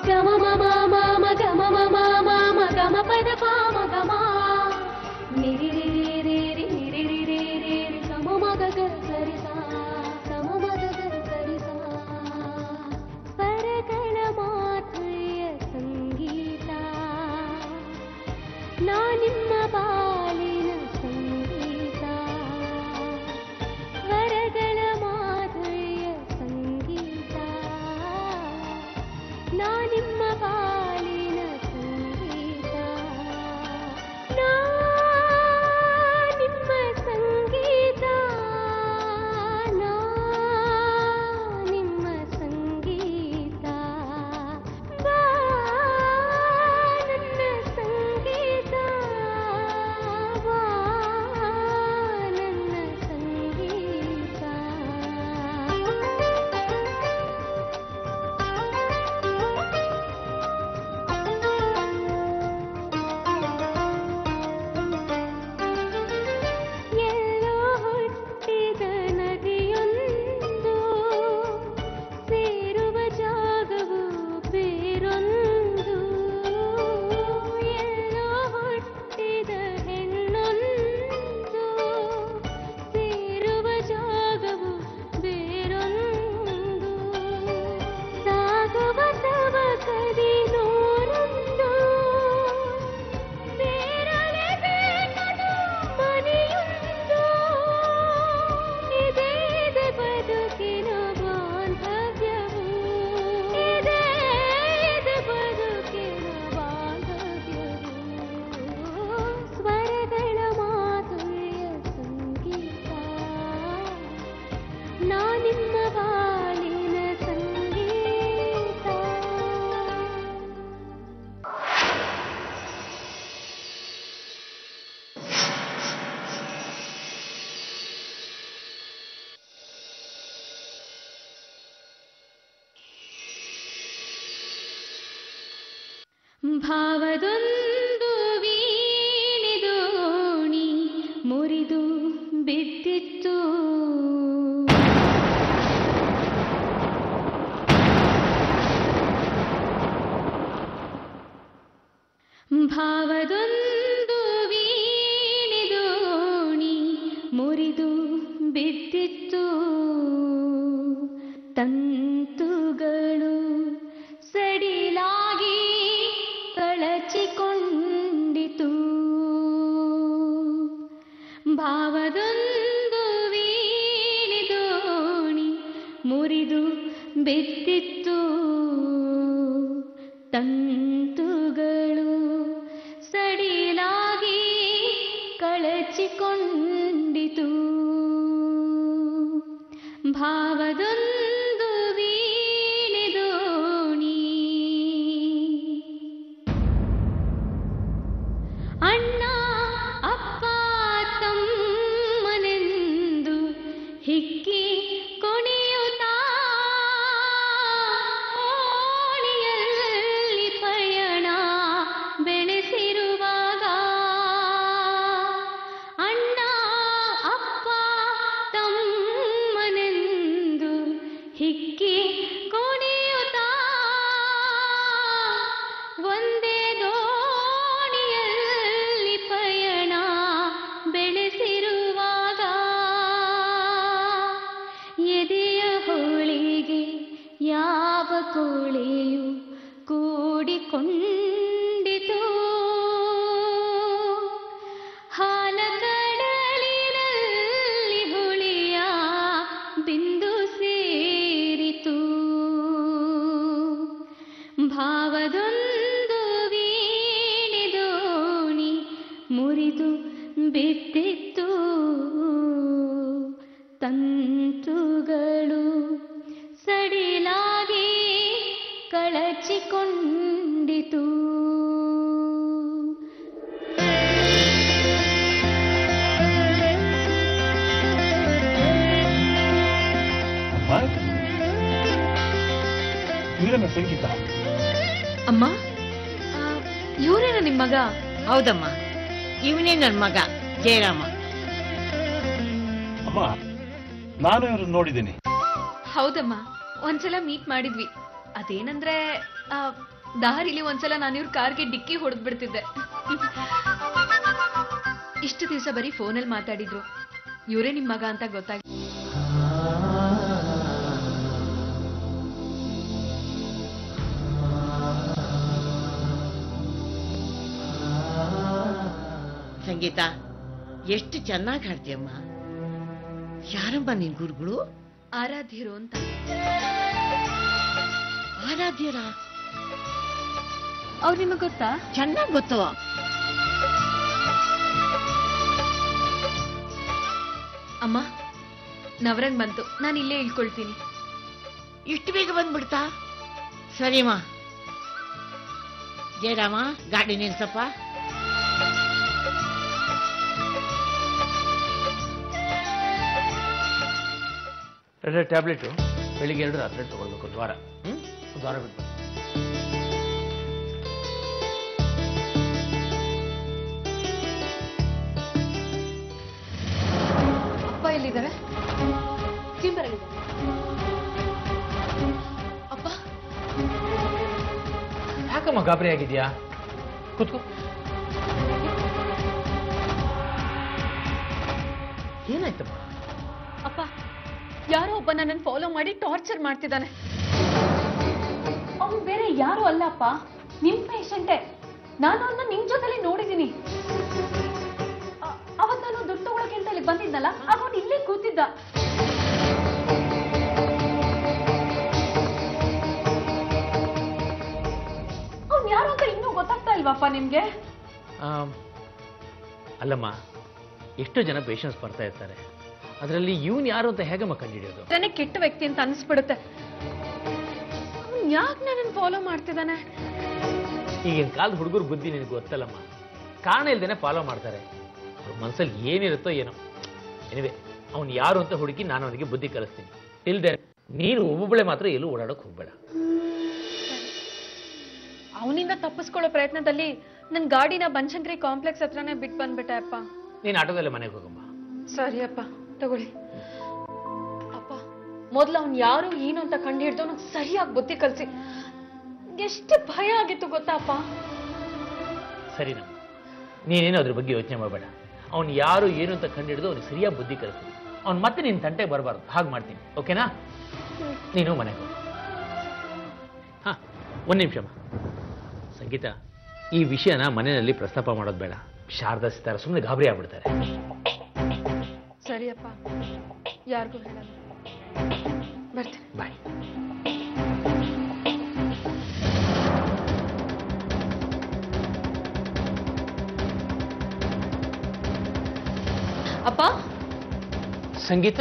ಗಮ ಮಮ ಮಮ ಗಮ ಮಮ ಮಮ ಗಮ ಪದ ಪಾಮ ಗಮ ನಿರಿ ರಿ ರಿ ರಿ ನಿರಿ ರಿ ರಿ ರಿ ಗಮ ಮಗ ಗ ಸರಿ ಸಾ ಗಮ ಮಗ ಗ ಸರಿ ಸಾ ಸ್ವರಗಳ ಮಾಧುರ್ಯ ಸಂಗೀತ ನಾ ನಿಮ್ಮ ಬಾಳಿನ ಸಂಗೀತ ಸ್ವರಗಳ ಮಾಧುರ್ಯ ಸಂಗೀತ ನಾ ನಿಮ್ಮ ಬಾಳಿನ ಸಂಗೀತ ನಾ ನಿಮ್ಮ ಸಂಗೀತ ನಾ ನಿಮ್ಮ ಸಂಗೀತ ಬಾ ನನ್ನ ಸಂಗೀತ ಬಾ ನನ್ನ ಸಂಗೀತ ಎಲ್ಲೋ ಹುಟ್ಟಿದ ನದಿಯೊಂದು ಸೇರುವ ಜಾಗವು ಬೇರೊಂದು ಎಲ್ಲೋ ಹುಟ್ಟಿದ ಹೆಣ್ಣೊಂದು ಸೇರುವ ಜಾಗವು ಬೇರೊಂದು ಸಾಗುವ ತವಕದಿ ನೂರೊಂದು ಸೇರಲೇಬೇಕದು ಮನೆಯೊಂದು ಇದೇ ಬದುಕಿನ ಬಾಂಧವ್ಯವು ಇದೇ ಬದುಕಿನ ಬಾಂಧವ್ಯವು ಸ್ವರಗಳ ಮಾಧುರ್ಯ ಸಂಗೀತ ನಾ ನಿಮ್ಮ ಬಾಳಿನ ಸಂಗೀತ ಭಾವದೊಂದು ವೀಣೆದೋಣಿ ಮುರಿದು ಬಿದ್ದಿತ್ತು ಭಾವದೊಂದು ವೀಣೆದೋಣಿ ಮುರಿದು ಬಿದ್ದಿತ್ತು ತಂತುಗಳು ಸಡಿಲಾಗಿ ಕಳಚಿಕೊಂಡಿತು ಭಾವದೊಂದು ವೀಣೆದೋಣಿ ಮುರಿದು ಬಿದ್ದಿತ್ತು ತಂತುಗಳು ಸಡಿಲಾಗಿ ಕಳಚಿಕೊಂಡಿತು ಭಾವದೊಂದು ವೀಣೆದೋಣಿ ಅಣ್ಣ ಅಪ್ಪ ತಮ್ಮನೆಂದು ಹಿಕ್ಕಿ ಕುಣಿಯುತ್ತಾ ಓಣಿಯಲ್ಲಿ ಪಯಣ ಬೆಳೆಸಿರುವಾಗ ಅಣ್ಣ ಅಪ್ಪ ತಮ್ಮನೆಂದು ಹಿಕ್ಕಿ ಕುಣಿಯುತ್ತಾ ಒಂದೇ ದೋಣಿಯಲ್ಲಿ ಪಯಣ ಬೆಳೆಸಿರುವಾಗ ಎದೆಯ ಹೋಳಿಗೆ ಯಾವ ಕೋಳೆಯು ಕೂಡಿಕೊಂಡಿತು ಹಾಲ ಕಡಲಿನಲ್ಲಿ ಹುಳಿಯ ಬಿಂದು ಸೇರಿತು ಭಾವದೊಂದು ವೀಣೆದೋಣಿ ಮುರಿದು ಬಿದ್ದಿತ್ತು ತಂತುಗಳು ಸಡಿಲಾಗಿ ಕಳಚಿಕೊಂಡಿತು ಇವರನ್ನ ಸಂಗೀತ ಅಮ್ಮ ಇವರೇನ ನಿಮ್ಮ ಮಗ? ಹೌದಮ್ಮ, ಇವನೇ ನನ್ನ ಮಗ ಜಯರಾಮ. ಅಮ್ಮ, ನಾನು ಇವ್ರನ್ನ ನೋಡಿದ್ದೀನಿ. ಹೌದಮ್ಮ, ಒಂದ್ಸಲ ಮೀಟ್ ಮಾಡಿದ್ವಿ. ಅದೇನಂದ್ರೆ ದಾರಿಲಿ ಒಂದ್ಸಲ ನಾನು ಇವ್ರ ಕಾರ್ಗೆ ಡಿಕ್ಕಿ ಹೊಡೆದ್ಬಿಡ್ತಿದ್ದೆ. ಇಷ್ಟು ದಿವಸ ಬರೀ ಫೋನಲ್ಲಿ ಮಾತಾಡಿದ್ರು, ಇವರೇ ನಿಮ್ ಮಗ ಅಂತ ಗೊತ್ತಾಗಿ. ಸಂಗೀತ, ಎಷ್ಟು ಚೆನ್ನಾಗಿ ಹಾಡ್ತೀಯಮ್ಮ. ಯಾರಮ್ಮ ನಿನ್ ಗುರುಗಳು? ಆರಾಧ್ಯರು ಅಂತ. ಆರಾಧ್ಯರ? ಅವ್ರು ನಿಮಗ್ ಗೊತ್ತಾ? ಚೆನ್ನಾಗಿ ಗೊತ್ತವ. ಅಮ್ಮ, ನವರಂಗ್ ಬಂತು, ನಾನು ಇಲ್ಲೇ ಇಳ್ಕೊಳ್ತೀನಿ. ಇಷ್ಟು ಬೇಗ ಬಂದ್ಬಿಡ್ತಾ? ಸರಿಮ್ಮ. ಜಯರಾಮ, ಗಾಡಿ ನಿಲ್ಸಪ್ಪ. ಟ್ಯಾಬ್ಲೆಟು ಬೆಳಿಗ್ಗೆ 2 ರಾತ್ರಿ ತಗೊಳ್ಬೇಕು. ಒಂದು ವಾರ. ಒಂದು ವಾರ ಬಿಟ್ಟು. ಅಪ್ಪ ಎಲ್ಲಿದ್ದಾರೆ? ಚಿಂಬರಲ್ಲಿದ್ದಾರೆ. ಅಪ್ಪ, ಯಾಕಮ್ಮ ಗಾಬರಿ ಆಗಿದ್ಯಾ? ಕೂತ್ಕೋ. ಏನಾಯ್ತಮ್ಮ? ಅಪ್ಪ, ಯಾರೋ ಒಬ್ಬ ನನ್ನನ್ನು ಫಾಲೋ ಮಾಡಿ ಟಾರ್ಚರ್ ಮಾಡ್ತಿದ್ದಾನೆ. ಅವ್ನು ಬೇರೆ ಯಾರು ಅಲ್ಲಪ್ಪ, ನಿಮ್ ಪೇಷಂಟೇ. ನಾನು ಅವನ್ನ ನಿಮ್ ಜೊತೆಲಿ ನೋಡಿದೀನಿ. ಅವತ್ ನಾನು ದುಡ್ಡು ತಗೊಳಕ್ಕೆ ಅಂತ ಇಲ್ಲಿ ಬಂದಿದ್ನಲ್ಲ, ಅವನು ಇಲ್ಲೇ ಕೂತಿದ್ದ. ಅವ್ನು ಯಾರು ಅಂತ ಇನ್ನೂ ಗೊತ್ತಾಗ್ತಾ ಇಲ್ವಪ್ಪ ನಿಮ್ಗೆ? ಅಲ್ಲಮ್ಮ, ಎಷ್ಟೋ ಜನ ಪೇಷಂಟ್ಸ್ ಬರ್ತಾ ಇರ್ತಾರೆ, ಅದರಲ್ಲಿ ಇವನ್ ಯಾರು ಅಂತ ಹೇಗಮ್ಮ ಕಂಡುಹಿಡಿಯೋದು? ನನಗೆ ಕೆಟ್ಟ ವ್ಯಕ್ತಿ ಅಂತ ಅನಿಸ್ಬಿಡುತ್ತೆ. ಅವ್ನು ಯಾಕೆ ನನ್ನನ್ನು ಫಾಲೋ ಮಾಡ್ತಿದ್ದಾನೆ? ಈಗಿನ ಕಾಲದ ಹುಡುಗರು ಬುದ್ಧಿ ನಿನಗೆ ಗೊತ್ತಲ್ಲಮ್ಮ. ಕಾರಣ ಇಲ್ದೇನೆ ಫಾಲೋ ಮಾಡ್ತಾರೆ. ಅವ್ರ ಮನಸ್ಸಲ್ಲಿ ಏನಿರುತ್ತೋ ಏನೋ. ಎನಿವೆ, ಅವ್ನು ಯಾರು ಅಂತ ಹುಡುಕಿ ನಾನು ಅವನಿಗೆ ಬುದ್ಧಿ ಕಲಿಸ್ತೀನಿ. ಇಲ್ದೆ ನೀನು ಒಬ್ಬೊಬ್ಬಳೆ ಮಾತ್ರ ಎಲ್ಲೂ ಓಡಾಡೋಕೆ ಹೋಗ್ಬೇಡ. ಅವನಿಂದ ತಪ್ಪಿಸ್ಕೊಳ್ಳೋ ಪ್ರಯತ್ನದಲ್ಲಿ ನನ್ನ ಗಾಡಿನ ಬನಶಂಕರಿ ಕಾಂಪ್ಲೆಕ್ಸ್ ಹತ್ರನೇ ಬಿಟ್ಟು ಬಂದ್ಬಿಟ್ಟೆ ಅಪ್ಪ. ನೀನು ಆಟೋದಲ್ಲೇ ಮನೆಗೆ ಹೋಗಮ್ಮ. ಸರಿ ಅಪ್ಪ, ತಗೊಳ್ಳಿ. ಅಪ್ಪ, ಮೊದ್ಲು ಅವ್ನು ಯಾರು ಏನು ಅಂತ ಕಂಡು ಹಿಡ್ದು ಅವ್ನಿಗೆ ಸರಿಯಾಗಿ ಬುದ್ಧಿ ಕಲಿಸಿ. ಎಷ್ಟು ಭಯ ಆಗಿತ್ತು ಗೊತ್ತಾ ಅಪ್ಪ? ಸರಿನಮ್ಮ, ನೀನೇನು ಅದ್ರ ಬಗ್ಗೆ ಯೋಚನೆ ಮಾಡಬೇಡ. ಅವ್ನು ಯಾರು ಏನು ಅಂತ ಕಂಡು ಹಿಡಿದು ಅವ್ನಿಗೆ ಸರಿಯಾಗಿ ಬುದ್ಧಿ ಕಲಿಸ್ತೀನಿ. ಅವ್ನು ಮತ್ತೆ ನಿನ್ನ ತಂಟೆಗೆ ಬರಬಾರ್ದು, ಹಾಗೆ ಮಾಡ್ತೀನಿ. ಓಕೆನಾ? ನೀನು ಮನೆಗೆ ಹೋಗಿ. ಹಾಂ, ಒಂದು ನಿಮಿಷಮ್ಮ. ಸಂಗೀತ, ಈ ವಿಷಯನ ಮನೆಯಲ್ಲಿ ಪ್ರಸ್ತಾಪ ಮಾಡೋದು ಬೇಡ. ಶಾರದಾ ಸಿತಾರ ಸುಮ್ಮನೆ ಗಾಬರಿ ಆಗ್ಬಿಡ್ತಾರೆ. ಸರಿಯಪ್ಪ, ಯಾರಿಗೂ ಹೇಳಲ್ಲ. ಬರ್ತೀನಿ. ಬಾಯ್. ಅಪ್ಪ, ಸಂಗೀತ,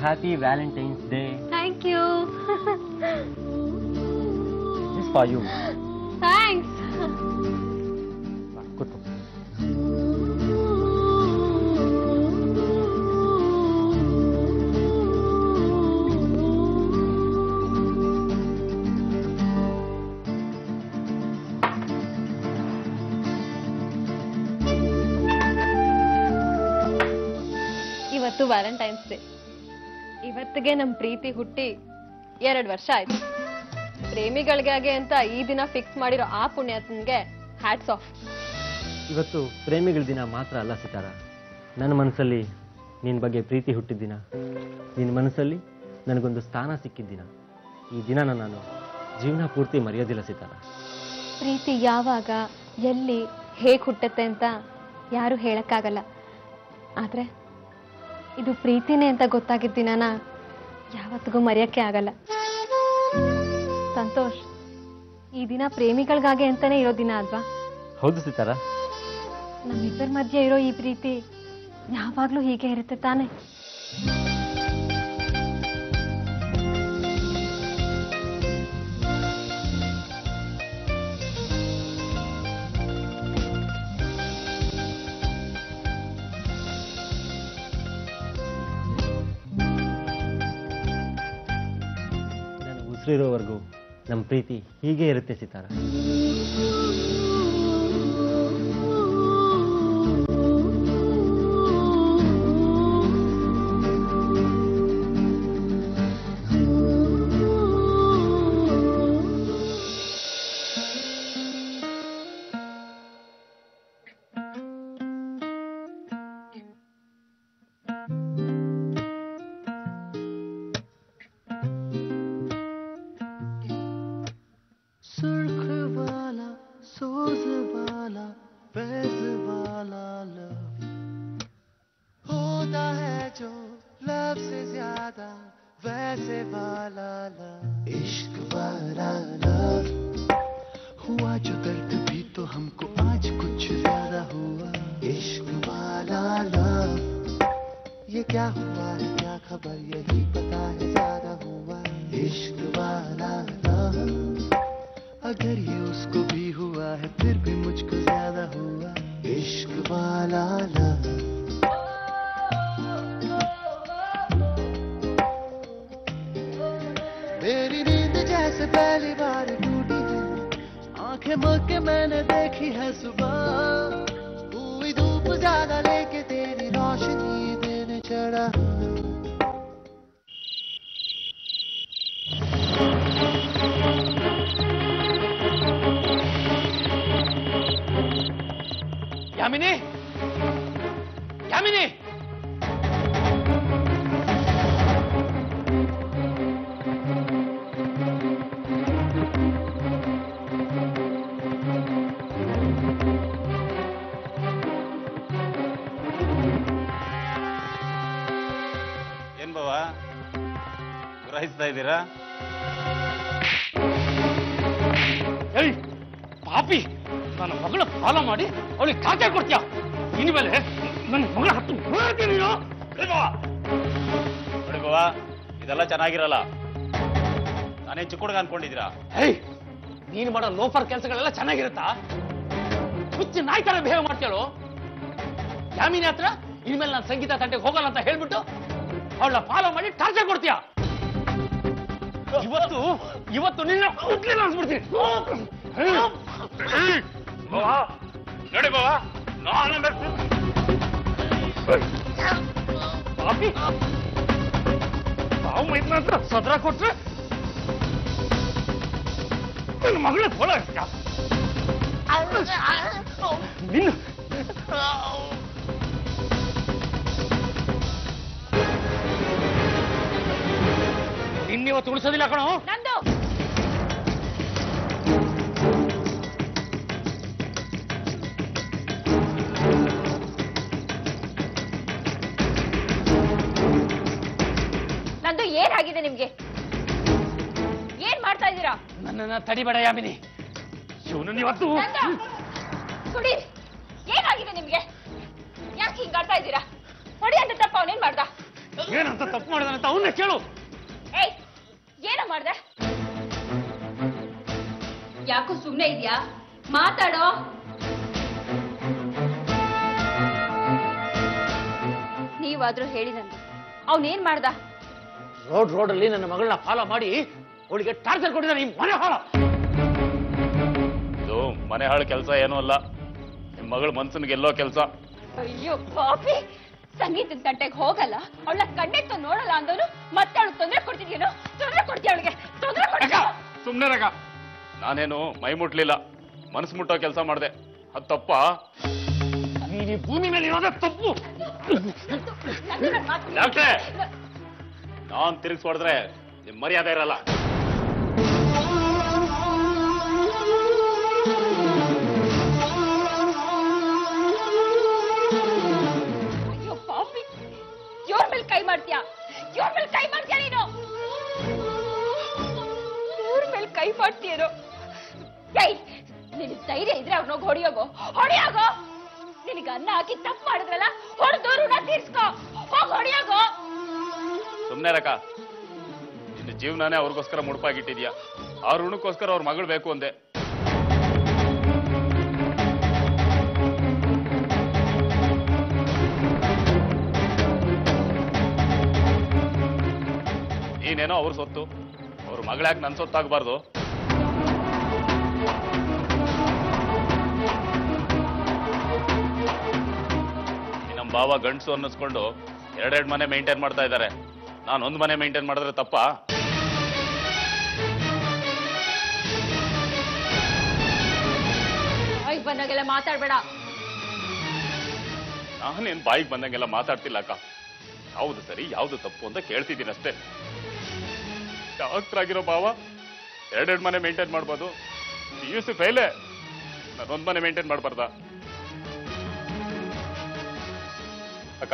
Happy Valentine's Day. Thank you. This for you. Thanks. Good. ಇವತ್ತು ವ್ಯಾಲೆಂಟೈನ್ಸ್ ಡೇ. ಇವತ್ತಿಗೆ ನಮ್ಮ ಪ್ರೀತಿ ಹುಟ್ಟಿ 2 ವರ್ಷ ಆಯ್ತು. ಪ್ರೇಮಿಗಳಿಗಾಗೆ ಅಂತ ಈ ದಿನ ಫಿಕ್ಸ್ ಮಾಡಿರೋ ಆ ಪುಣ್ಯಾತ್ಮನ್ಗೆ ಹ್ಯಾಟ್ಸ್ ಆಫ್. ಇವತ್ತು ಪ್ರೇಮಿಗಳ ದಿನ ಮಾತ್ರ ಅಲ್ಲ ಸಿತಾರ, ನನ್ನ ಮನಸ್ಸಲ್ಲಿ ನಿನ್ನ ಬಗ್ಗೆ ಪ್ರೀತಿ ಹುಟ್ಟಿದ್ದಿನ, ನಿನ್ನ ಮನಸ್ಸಲ್ಲಿ ನನಗೊಂದು ಸ್ಥಾನ ಸಿಕ್ಕಿದ್ದಿನ. ಈ ದಿನನ ನಾನು ಜೀವನ ಪೂರ್ತಿ ಮರೆಯೋದಿಲ್ಲ ಸಿತಾರ. ಪ್ರೀತಿ ಯಾವಾಗ ಎಲ್ಲಿ ಹೇಗೆ ಹುಟ್ಟುತ್ತೆ ಅಂತ ಯಾರು ಹೇಳಕ್ಕಾಗಲ್ಲ. ಆದ್ರೆ ಇದು ಪ್ರೀತಿನೇ ಅಂತ ಗೊತ್ತಾಗಿದ್ದ ದಿನನ ಯಾವತ್ತಿಗೂ ಮರೆಯಕ್ಕೆ ಆಗಲ್ಲ. ಸಂತೋಷ್, ಈ ದಿನ ಪ್ರೇಮಿಗಳಿಗಾಗೆ ಅಂತಾನೆ ಇರೋ ದಿನ ಅಲ್ವಾ? ಹೌದು ಸಿತಾರ. ನಮ್ಮಿಬ್ಬರ ಮಧ್ಯೆ ಇರೋ ಈ ಪ್ರೀತಿ ಯಾವಾಗ್ಲೂ ಹೀಗೆ ಇರುತ್ತೆ ತಾನೆ? ಉಸಿರಿರೋವರೆಗೂ ನಮ್ಮ ಪ್ರೀತಿ ಹೀಗೆ ಇರುತ್ತೆ ಸಿತಾರ. मेरी नींद जैसे पहली बार टूटी है, आंखें मूंद के मैंने देखी है सुबह, हुई धूप ज्यादा लेके तेरी रोशनी देने चढ़ा. ಯಾಮಿನಿ, ಯಾಮಿನಿ, ಏನ್ ಬಾವ ಗ್ರಹಿಸ್ತಾ ಇದ್ದೀರಾ? ಏಯ್ ಪಾಪಿ, ನನ್ನ ಮಗಳ ಸಾಲ ಮಾಡಿ ಅವಳಿಗೆ ಖಾತೆ ಕೊಡ್ತೀಯ? ಇನ್ಮೇಲೆ ನನ್ನ ಮಗಳ ಹತ್ತು ನೋಡಿ ಬಾವ, ಇದೆಲ್ಲ ಚೆನ್ನಾಗಿರಲ್ಲ. ನಾನೇನ್ ಚಿಕ್ಕ ಹುಡುಗ ಅನ್ಕೊಂಡಿದ್ದೀರಾ? ಏಯ್, ನೀನು ಮಾಡೋ ಲೋಫರ್ ಕೆಲಸಗಳೆಲ್ಲ ಚೆನ್ನಾಗಿರುತ್ತಾ? ಹುಚ್ಚು ನಾಯಿ ತರ ಬಿಹೇವ್ ಮಾಡ್ತೀಯಳು. ಯಾಮಿನಿ ಹತ್ರ ಇನ್ಮೇಲೆ ನಾನು ಸಂಗೀತ ತಂಟೆಗೆ ಹೋಗಲ್ಲ ಅಂತ ಹೇಳ್ಬಿಟ್ಟು ಅವಳನ್ನ ಫಾಲೋ ಮಾಡಿ ಟಾರ್ಚರ್ ಕೊಡ್ತೀಯ. ಇವತ್ತು ನಿನ್ನ ಹುಟ್ಲಿಲ್ಲ ಅನ್ಸ್ಬಿಡ್ತೀನಿ. ನೋಡಿ ಬಾವ, ನಾನು ತಾವು ಮೈತ್ನ ಹತ್ರ ಸದ್ರ ಕೊಟ್ರೆ ನನ್ನ ಮಗಳ ಹೊಳ ನಿನ್ನ ನಿನ್ನಿವತ್ತು ಉಳಿಸೋದಿಲ್ಲ ಕಣೋ. ನಂದು ನಂದು ಏನಾಗಿದೆ ನಿಮ್ಗೆ? ಏನ್ ಮಾಡ್ತಾ ಇದ್ದೀರಾ? ನನ್ನನ್ನ ತಡಿಬೇಡ ಯಾಮಿನಿ. ಇವನು ಇವತ್ತು ಸುಡಿ, ಏನಾಗಿದೆ ನಿಮ್ಗೆ? ಯಾಕೆ ಹಿಂಗಾಡ್ತಾ ಇದ್ದೀರಾ? ಹೊಡಿ ಅಂತ ತಪ್ಪ ಅವನೇನ್ ಮಾಡ್ದ? ಏನಂತ ತಪ್ಪು ಮಾಡಿದಾನಂತ ಅವನ್ನೇ ಕೇಳು. ಏಯ್, ಏನೋ ಮಾಡ್ದೆ? ಯಾಕೋ ಸುಮ್ನೆ ಇದ್ಯಾ? ಮಾತಾಡೋ. ನೀವಾದ್ರೂ ಹೇಳಿ ನಂದು, ಅವನೇನ್ ಮಾಡ್ದ? ರೋಡಲ್ಲಿ ನನ್ನ ಮಗಳನ್ನ ಫಾಲೋ ಮಾಡಿ ಅವಳಿಗೆ ಟಾರ್ಚರ್ ಕೊಟ್ಟಿದ್ದಾನೆ ಈ ಮನೆ ಹಾಳ. ಇದು ಮನೆ ಹಾಳು ಕೆಲಸ ಏನೂ ಅಲ್ಲ, ನಿಮ್ ಮಗಳ ಮನ್ಸನ್ ಗೆಲ್ಲೋ ಕೆಲಸ. ಅಯ್ಯೋ ಪಾಪಿ, ಸಂಗೀತದ ತಂಟೆಗೆ ಹೋಗಲ್ಲ, ಅವಳ ಕಣ್ಣೆತ್ತು ನೋಡಲ್ಲ ಅಂದವನು ಮತ್ತೆ ಅವಳು ತೊಂದರೆ ಕೊಡ್ತಿದ್ಯೇನೋ? ತೊಂದರೆ ಕೊಡ್ತೀಯ ಅವಳಿಗೆ, ತೊಂದರೆ ಕೊಡ್ತೀಯ. ಸುಮ್ನೆ ರಗ, ನಾನೇನು ಮೈ ಮುಟ್ಲಿಲ್ಲ, ಮನಸ್ಸು ಮುಟ್ಟೋ ಕೆಲಸ ಮಾಡಿದೆ. ಅದು ತಪ್ಪ? ನೀನು ಭೂಮಿ ಮೇಲೆ ಇರೋದೇ ತಪ್ಪು. ಡಾಕ್ಟ್ರೆ, ನಾನ್ ತಿರುಗಿಸ್ ಹೊಡೆದ್ರೆ ನಿಮ್ ಮರ್ಯಾದೆ ಇರಲ್ಲ. ಅಯ್ಯೋ ಪಾಪಿ, ಇವ್ರ ಮೇಲೆ ಕೈ ಮಾಡ್ತೀಯಾ? ಇವ್ರ ಮೇಲೆ ಕೈ ಮಾಡ್ತೀಯ ನೀನು? ಇವ್ರ ಮೇಲೆ ಕೈ ಮಾಡ್ತೀಯೇನೋ? ಏಯ್, ನಿನ್ ಧೈರ್ಯ ಇದ್ರೆ ಅವ್ರನ್ನ ಹೊಡಿಯೋಗೋ, ಹೊಡಿಯೋಗೋ. ನಿನಗೆ ಅನ್ನ ಹಾಕಿ ತಪ್ಪು ಮಾಡಿದ್ರಲ್ಲ, ಹೊಡೆದು ಋಣ ತೀರ್ಸ್ಕೋ, ಹೋಗ್ ಹೊಡಿಯೋಗೋ. ಸುಮ್ನೆ ರಕ, ನಿನ್ನ ಜೀವನಾನೇ ಅವ್ರಿಗೋಸ್ಕರ ಮುಡುಪಾಗಿಟ್ಟಿದ್ಯಾ. ಆ ಋಣಕ್ಕೋಸ್ಕರ ಅವ್ರ ಮಗಳು ಬೇಕು ಅಂದೆ. ನೀನೇನೋ ಅವ್ರ ಸೊತ್ತು, ಅವ್ರ ಮಗಳಾಗಿ ನನ್ ಸೊತ್ತಾಗಬಾರ್ದು? ನಮ್ಮ ಬಾವ ಗಂಡಸು ಅನ್ನಿಸ್ಕೊಂಡು ಎರಡೆರಡು ಮನೆ ಮೇಂಟೈನ್ ಮಾಡ್ತಾ ಇದ್ದಾರೆ. ನಾನು ಒಂದು ಮನೆ ಮೇಂಟೈನ್ ಮಾಡಿದ್ರೆ ತಪ್ಪಾ? ಬಾಯಿಗೆ ಬಂದಾಗೆಲ್ಲ ಮಾತಾಡ್ಬೇಡ. ನಾನೇನ್ ಬಾಯಿಗೆ ಬಂದಂಗೆಲ್ಲ ಮಾತಾಡ್ತಿಲ್ಲ ಅಕ್ಕ. ಯಾವ್ದು ಸರಿ ಯಾವ್ದು ತಪ್ಪು ಅಂತ ಕೇಳ್ತಿದ್ದೀನಿ ಅಷ್ಟೇ. ಡಾಕ್ಟರ್ ಆಗಿರೋ ಭಾವ ಎರಡೆರಡು ಮನೆ ಮೇಂಟೈನ್ ಮಾಡ್ಬೋದು. PUC ಫೇಲೇ, ನಾನೊಂದು ಮನೆ ಮೇಂಟೈನ್ ಮಾಡ್ಬಾರ್ದ? ಅಕ್ಕ,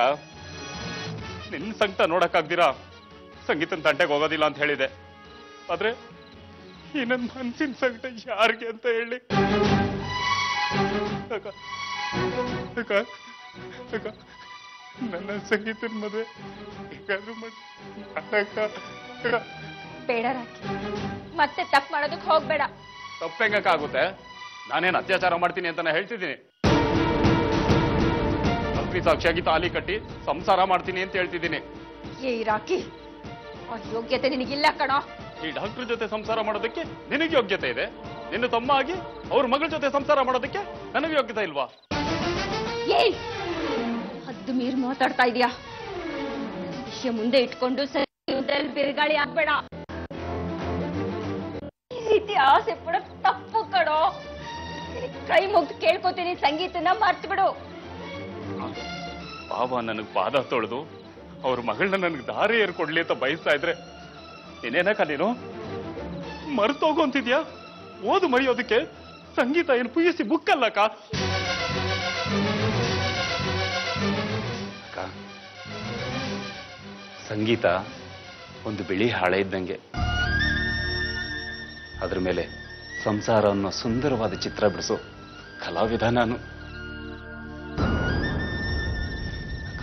ನಿನ್ನ ಸಂಕಟ ನೋಡಕ್ಕಾಗ್ದಿರಾ ಸಂಗೀತನ ತಂಟೆಗೆ ಹೋಗೋದಿಲ್ಲ ಅಂತ ಹೇಳಿದೆ. ಆದ್ರೆ ಈ ನನ್ನ ಮನ್ಸಿನ ಸಂಕಟ ಯಾರಿಗೆ ಅಂತ ಹೇಳಿ? ಅಕ್ಕ ಅಕ್ಕ ಅಕ್ಕ, ನನ್ನ ಸಂಗೀತನ ಮದುವೆ ಹೇಗಾದ್ರೂ ಮಾಡಿ ಅಕ್ಕ. ಬೇಡ ರಾಕಿ, ಮತ್ತೆ ತಪ್ಪು ಮಾಡೋದಕ್ಕೆ ಹೋಗ್ಬೇಡ. ತಪ್ಪು ಹೆಂಗಕ್ಕಾಗುತ್ತೆ? ನಾನೇನು ಅತ್ಯಾಚಾರ ಮಾಡ್ತೀನಿ ಅಂತ ಹೇಳ್ತಿದ್ದೀನಿ. ಅಗ್ನಿ ಸಾಕ್ಷಿಯಾಗಿ ತಾಲಿ ಕಟ್ಟಿ ಸಂಸಾರ ಮಾಡ್ತೀನಿ ಅಂತ ಹೇಳ್ತಿದ್ದೀನಿ. ಏ ರಾಕಿ, ಆ ಯೋಗ್ಯತೆ ನಿನಗಿಲ್ಲ ಕಣೋ. ಈ ಡಾಕ್ಟರ್ ಜೊತೆ ಸಂಸಾರ ಮಾಡೋದಕ್ಕೆ ನಿನಗೆ ಯೋಗ್ಯತೆ ಇದೆ. ನಿನ್ನ ತಮ್ಮ ಆಗಿ ಅವ್ರ ಮಗಳ ಜೊತೆ ಸಂಸಾರ ಮಾಡೋದಕ್ಕೆ ನನಗೆ ಯೋಗ್ಯತೆ ಇಲ್ವಾ? ಏಯ್, ಹದ್ದು ಮೀರಿ ಮಾತಾಡ್ತಾ ಇದೀಯಾ. ವಿಷಯ ಮುಂದೆ ಇಟ್ಕೊಂಡು ಸರಿ ಬಿರುಗಾಳಿ ಆಗ್ಬೇಡ. ಈ ರೀತಿ ಆಸೆ ಪಡ ತಪ್ಪು ಕಣೋ. ಕೈ ಮುಗ್ದು ಕೇಳ್ಕೊತೀನಿ, ಸಂಗೀತನ ಮರ್ತು ಬಿಡು. ಬಾಬಾ ನನಗ್ ಪಾದ ತೊಳೆದು ಅವ್ರ ಮಗಳನ್ನ ನನಗೆ ದಾರಿ ಏರ್ಕೊಡ್ಲಿ ಅಂತ ಬಯಸ್ತಾ ಇದ್ರೆ ಏನೇನಕ್ಕ ನೀನು ಮರ್ತೋಗು ಅಂತಿದ್ಯಾ? ಓದು ಮರೆಯೋದಕ್ಕೆ ಸಂಗೀತ ಏನು PUC ಬುಕ್ ಅಲ್ಲಕ್ಕ. ಸಂಗೀತ ಒಂದು ಬಿಳಿ ಹಾಳೆ ಇದ್ದಂಗೆ. ಅದ್ರ ಮೇಲೆ ಸಂಸಾರ ಅನ್ನೋ ಸುಂದರವಾದ ಚಿತ್ರ ಬಿಡಿಸೋ ಕಲಾವಿದ ನಾನು. ಅಕ್ಕ,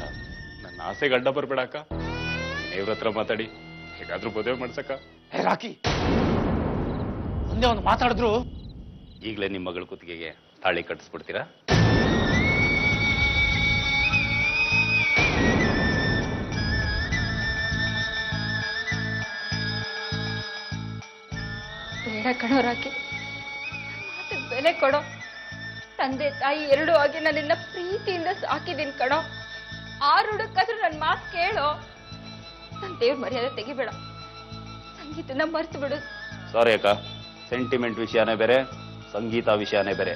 ನನ್ನ ಆಸೆಗೆ ಅಡ್ಡ ಬರ್ಬೇಡ ಅಕ್ಕ. ದೇವ್ರ ಹತ್ರ ಮಾತಾಡಿ ಹೇಗಾದ್ರೂ ಮದುವೆ ಮಾಡ್ಸಕ್ಕ. ರಾಕಿ, ಒಂದೇ ಒಂದು ಮಾತಾಡಿದ್ರು ಈಗಲೇ ನಿಮ್ಮ ಮಗಳ ಕುತ್ತಿಗೆಗೆ ತಾಳಿ ಕಟ್ಟಿಸ್ಬಿಡ್ತೀರಾ? ಬೇಡ ಕಣೋ ರಾಕಿ, ಮಾತಿಗೆ ಬೆಲೆ ಕೊಡೋ. ತಂದೆ ತಾಯಿ ಎರಡೂ ಆಗಿ ನನ್ನನ್ನ ಪ್ರೀತಿಯಿಂದ ಸಾಕಿದ್ದೀನಿ ಕಣೋ. ಆರುಡಕ್ಕಾದ್ರೂ ನನ್ನ ಮಾತು ಕೇಳೋ. ನನ್ನ ದೇವ್ರ ಮರ್ಯಾದೆ ತೆಗಿಬೇಡ. ಸಂಗೀತನ ಮರ್ತು ಬಿಡು. ಸಾರಿ ಅಕ್ಕ, ಸೆಂಟಿಮೆಂಟ್ ವಿಷಯನೇ ಬೇರೆ, ಸಂಗೀತ ವಿಷಯನೇ ಬೇರೆ.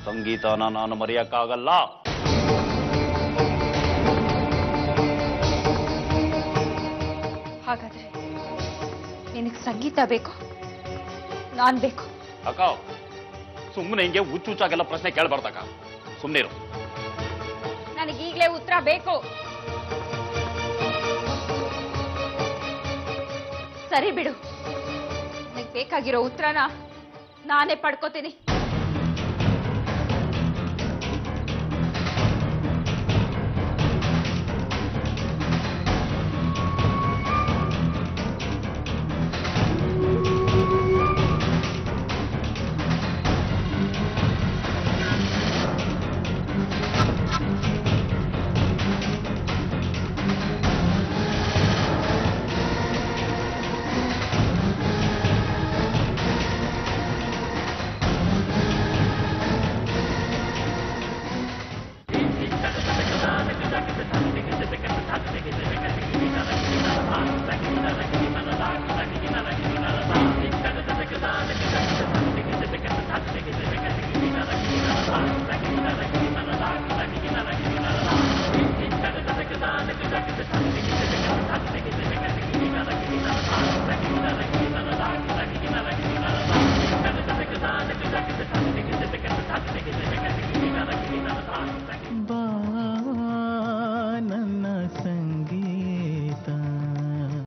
ಸಂಗೀತನ ನಾನು ಮರೆಯಕ್ಕಾಗಲ್ಲ. ಹಾಗಾದ್ರೆ ನಿನಗೆ ಸಂಗೀತ ಬೇಕು, ನಾನ್ ಬೇಕು. ಅಕ್ಕ, ಸುಮ್ಮನೆ ಹಿಂಗೆ ಹುಚ್ಚುಚ್ಚಾಗೆಲ್ಲ ಪ್ರಶ್ನೆ ಕೇಳ್ಬಾರ್ದಕ್ಕ. ಸುಮ್ಮನೆ ಇರು. ನನಗೀಗ್ಲೇ ಉತ್ತರ ಬೇಕು. ಸರಿ ಬಿಡು, ನನಗೆ ಬೇಕಾಗಿರೋ ಉತ್ತರನ ನಾನೇ ಪಡ್ಕೋತೀನಿ.